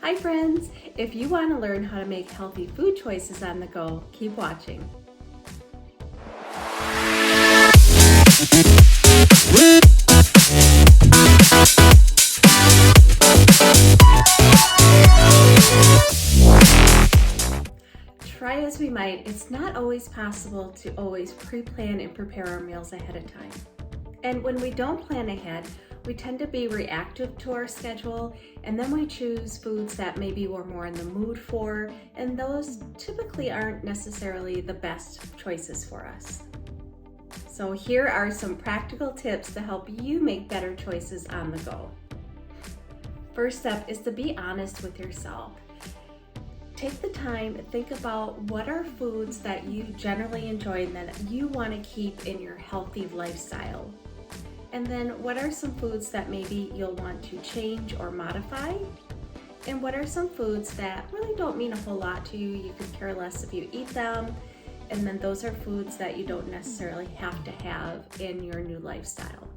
Hi friends! If you want to learn how to make healthy food choices on the go, keep watching. Try as we might, it's not always possible to always pre-plan and prepare our meals ahead of time. And when we don't plan ahead, we tend to be reactive to our schedule, and then we choose foods that maybe we're more in the mood for, and those typically aren't necessarily the best choices for us. So here are some practical tips to help you make better choices on the go. First step is to be honest with yourself. Take the time to think about what are foods that you generally enjoy and that you want to keep in your healthy lifestyle. And then what are some foods that maybe you'll want to change or modify? And what are some foods that really don't mean a whole lot to you? You could care less if you eat them. And then those are foods that you don't necessarily have to have in your new lifestyle.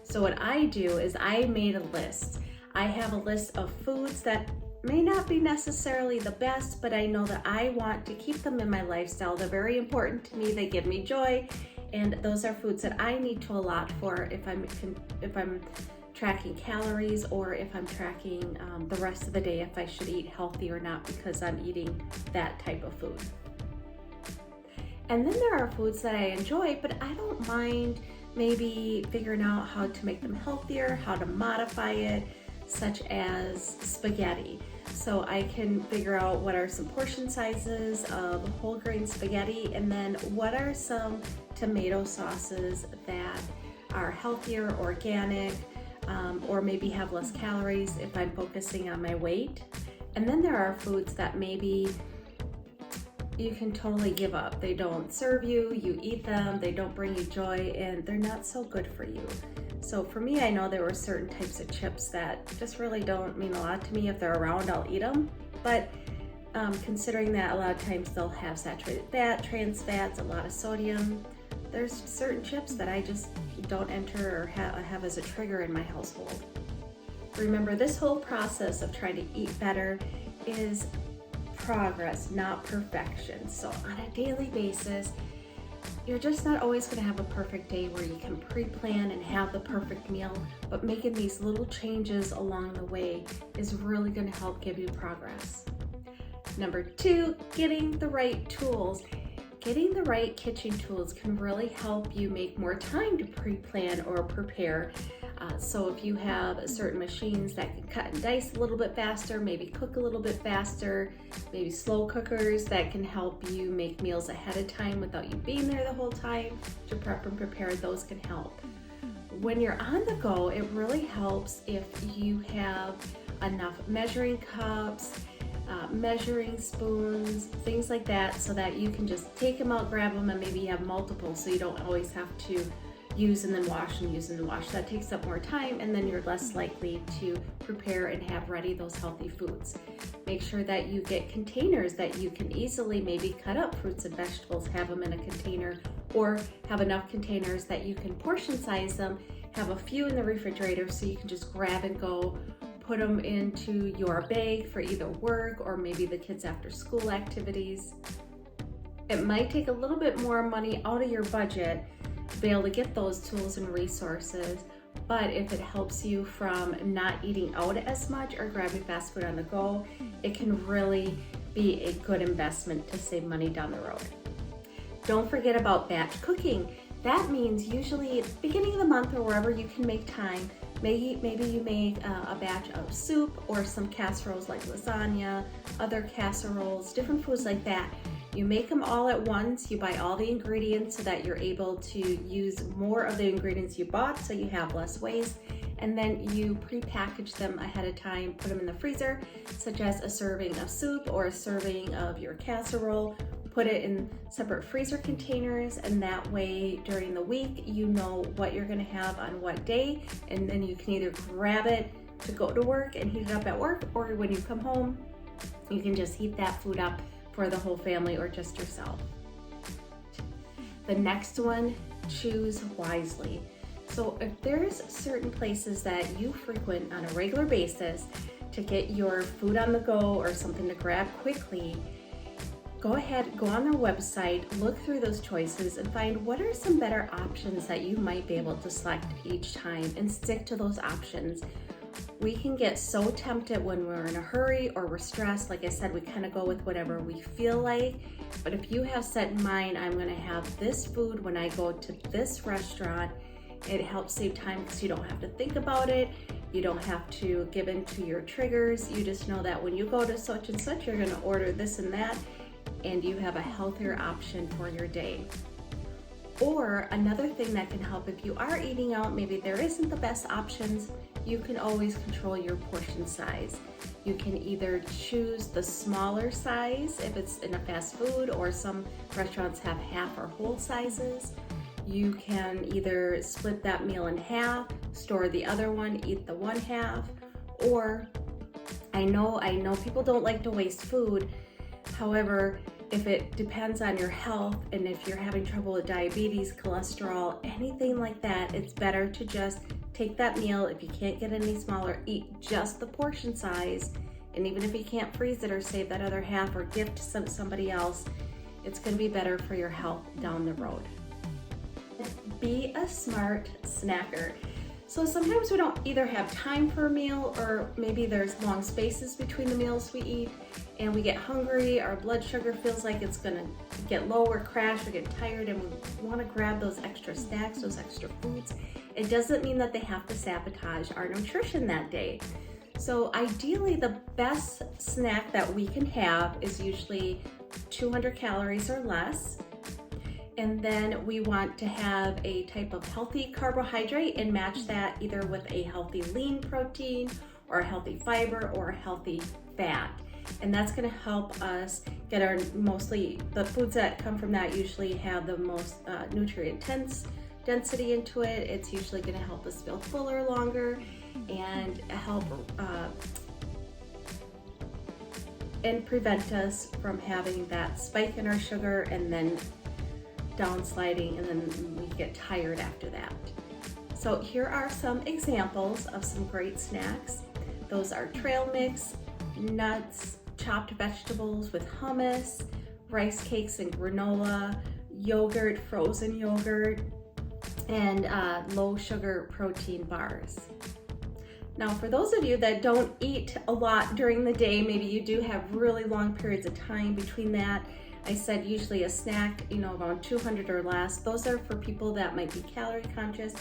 So what I do is I made a list. I have a list of foods that may not be necessarily the best, but I know that I want to keep them in my lifestyle. They're very important to me. They give me joy. And those are foods that I need to allot for if I'm tracking calories, or if I'm tracking the rest of the day if I should eat healthy or not because I'm eating that type of food. And then there are foods that I enjoy, but I don't mind maybe figuring out how to make them healthier, how to modify it, such as spaghetti. So I can figure out what are some portion sizes of whole grain spaghetti, and then what are some tomato sauces that are healthier, organic, or maybe have less calories if I'm focusing on my weight. And then there are foods that maybe you can totally give up. They don't serve you, you eat them, they don't bring you joy, and they're not so good for you. So for me, I know there were certain types of chips that just really don't mean a lot to me. If they're around, I'll eat them. But considering that a lot of times they'll have saturated fat, trans fats, a lot of sodium, there's certain chips that I just don't enter or have as a trigger in my household. Remember, this whole process of trying to eat better is progress, not perfection. So on a daily basis, you're just not always going to have a perfect day where you can pre-plan and have the perfect meal, but making these little changes along the way is really going to help give you progress. Number 2, getting the right tools. Getting the right kitchen tools can really help you make more time to pre-plan or prepare. So if you have certain machines that can cut and dice a little bit faster, maybe cook a little bit faster, maybe slow cookers that can help you make meals ahead of time without you being there the whole time to prep and prepare, those can help. When you're on the go, it really helps if you have enough measuring cups, measuring spoons, things like that, so that you can just take them out, grab them, and maybe you have multiple so you don't always have to use and then wash and use and then wash. That takes up more time, and then you're less likely to prepare and have ready those healthy foods. Make sure that you get containers that you can easily maybe cut up fruits and vegetables, have them in a container, or have enough containers that you can portion size them, have a few in the refrigerator so you can just grab and go, put them into your bag for either work or maybe the kids' after school activities. It might take a little bit more money out of your budget to be able to get those tools and resources, but if it helps you from not eating out as much or grabbing fast food on the go, it can really be a good investment to save money down the road. Don't forget about batch cooking. That means usually at the beginning of the month or wherever you can make time, maybe you make a batch of soup or some casseroles like lasagna, other casseroles, different foods like that. You make them all at once, you buy all the ingredients so that you're able to use more of the ingredients you bought so you have less waste, and then you pre-package them ahead of time, put them in the freezer, such as a serving of soup or a serving of your casserole. Put it in separate freezer containers, and that way during the week you know what you're going to have on what day, and then you can either grab it to go to work and heat it up at work, or when you come home you can just heat that food up for the whole family or just yourself. The next one, choose wisely. So if there's certain places that you frequent on a regular basis, to get your food on the go or something to grab quickly, go ahead, go on their website, look through those choices and find what are some better options that you might be able to select each time, and stick to those options. We can get so tempted when we're in a hurry or we're stressed. Like I said, we kind of go with whatever we feel like. But if you have set in mind, I'm going to have this food when I go to this restaurant, it helps save time because you don't have to think about it. You don't have to give in to your triggers. You just know that when you go to such and such, you're going to order this and that, and you have a healthier option for your day. Or another thing that can help if you are eating out, maybe there isn't the best options, you can always control your portion size. You can either choose the smaller size if it's in a fast food, or some restaurants have half or whole sizes. You can either split that meal in half, store the other one, eat the one half, or I know people don't like to waste food. However, if it depends on your health and if you're having trouble with diabetes, cholesterol, anything like that, it's better to just take that meal. If you can't get any smaller, eat just the portion size. And even if you can't freeze it or save that other half or gift to somebody else, it's going to be better for your health down the road. Be a smart snacker. So sometimes we don't either have time for a meal, or maybe there's long spaces between the meals we eat and we get hungry, our blood sugar feels like it's gonna get low or crash, or get tired, and we wanna grab those extra snacks, those extra foods. It doesn't mean that they have to sabotage our nutrition that day. So ideally, the best snack that we can have is usually 200 calories or less. And then we want to have a type of healthy carbohydrate and match that either with a healthy lean protein or a healthy fiber or a healthy fat. And that's going to help us get our, mostly the foods that come from that usually have the most nutrient density into it. It's usually going to help us feel fuller longer and help and prevent us from having that spike in our sugar and then downsliding, and then we get tired after that. So here are some examples of some great snacks. Those are trail mix, nuts, chopped vegetables with hummus, rice cakes and granola, yogurt, frozen yogurt, and low sugar protein bars. Now, for those of you that don't eat a lot during the day, maybe you do have really long periods of time between that. I said usually a snack, around 200 or less. Those are for people that might be calorie conscious.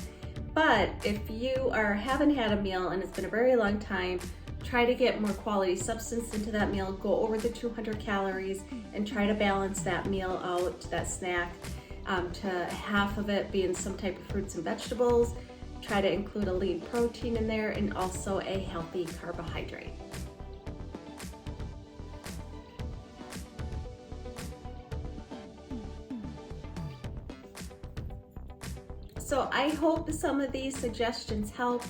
But if you haven't had a meal and it's been a very long time, try to get more quality substance into that meal. Go over the 200 calories and try to balance that meal out, that snack, to half of it being some type of fruits and vegetables. Try to include a lean protein in there and also a healthy carbohydrate. So I hope some of these suggestions help.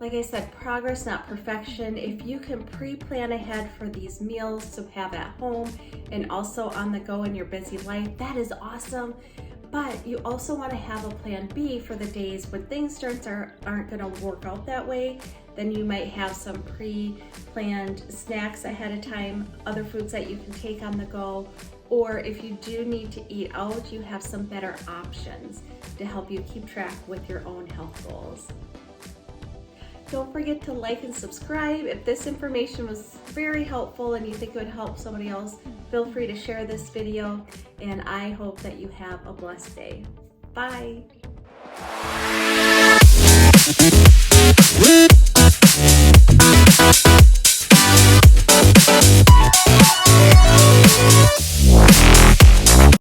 Like I said, progress, not perfection. If you can pre-plan ahead for these meals to have at home and also on the go in your busy life, that is awesome. But you also want to have a plan B for the days when things aren't going to work out that way. Then you might have some pre-planned snacks ahead of time, other foods that you can take on the go. Or if you do need to eat out, you have some better options to help you keep track with your own health goals. Don't forget to like and subscribe. If this information was very helpful and you think it would help somebody else, feel free to share this video, and I hope that you have a blessed day. Bye.